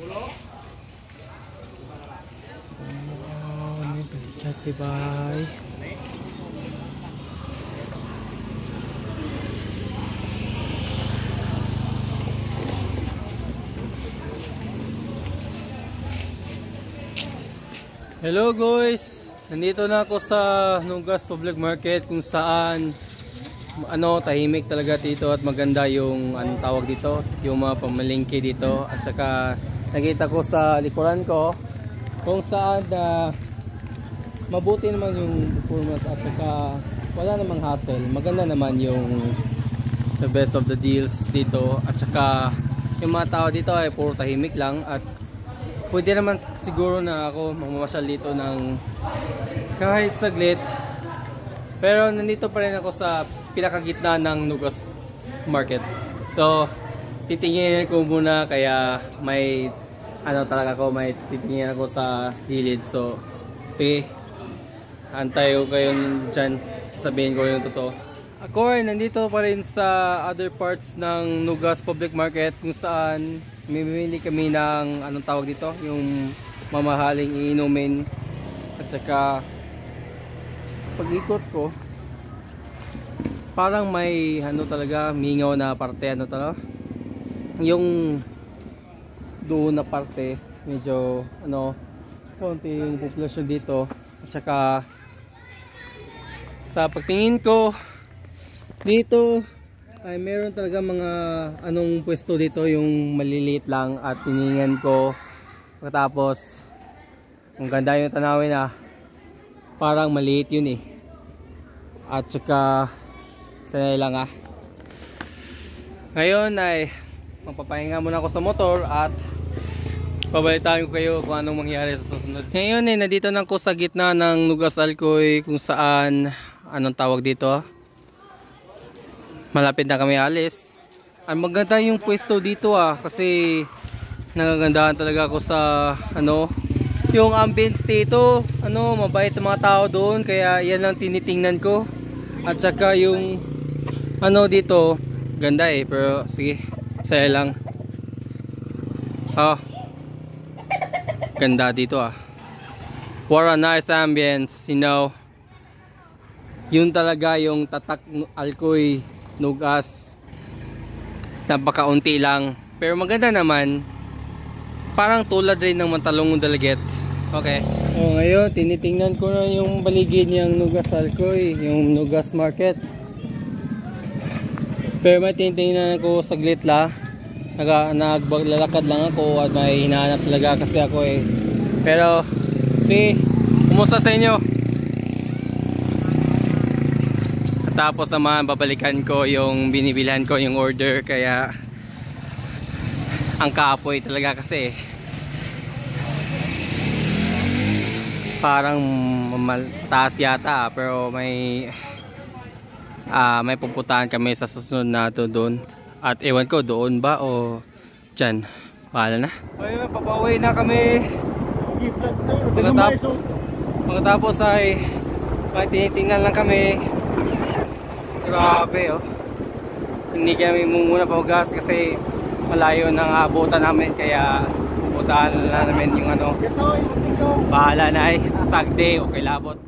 May balik bye. Hello guys, nandito na ako sa Nugas Public Market kung saan tahimik talaga dito at maganda yung tawag dito, yung mga pamalingki dito. At saka nakita ko sa likuran ko kung saan mabuti naman yung performance at saka wala namang hassle. Maganda naman yung the best of the deals dito. At saka yung mga tao dito ay puro tahimik lang at pwede naman siguro na ako mamamasyal dito ng kahit saglit. Pero nandito pa rin ako sa pinakagitna ng Nugas Market. So, titingin ko muna kaya may talaga ako, may titingin ako sa gilid. So, sige. Antay ko kayo dyan. Sasabihin ko yung totoo. Ako ay nandito pa rin sa other parts ng Nugas Public Market kung saan mamimili kami ng tawag dito, yung mamahaling iinumin. At saka pag-ikot ko parang may talaga mingaw na parte, yung doon na parte medyo konting populasyon dito. At saka sa pagtingin ko dito ay meron talaga mga pwesto dito, yung maliliit lang, at tiningan ko tapos ang ganda yung tanawin parang maliit yun at saka sanay lang Ngayon ay magpapahinga muna ako sa motor at pabalitaan ko kayo kung anong mangyari sa susunod. Ngayon nandito na ako sa gitna ng Nugas Alcoy kung saan tawag dito, malapit na kami alis. Ang maganda yung pwesto dito kasi nagagandahan talaga ako sa yung ambience dito. Mabait ang mga tao doon, kaya yan lang tinitingnan ko. At saka yung dito ganda pero sige, saya lang. Ganda dito what a nice ambience, yun talaga yung tatak Alcoy Nugas, napakaunti lang pero maganda naman, parang tulad rin ng Mantalong Dalaget. Okay, so ngayon tinitingnan ko na yung baligid niyang Nugas Alcoy, yung Nugas Market. Pero may tinitingnan ko saglit lang, naglalakad lang ako at may hinahanap talaga kasi ako Pero kumusta sa inyo? Tapos naman babalikan ko yung binibilhan ko, yung order, kaya ang kaapoy talaga kasi parang mataas yata pero may pupuntahan kami sa susunod na doon at ewan ko doon ba o dyan, bahala na. Ayun, papauwi na kami. Pagkatapos ay tinitingnan lang kami. Grabe hindi kami muna paugas kasi malayo nang abutan namin, kaya pupuntahan na namin yung bahala na sagde o kilabot.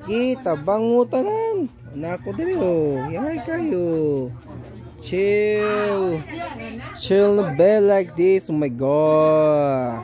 Kita bangutanan. Nako diri oh. Yahay kayo. Chill. Chill na bed like this. Oh my god.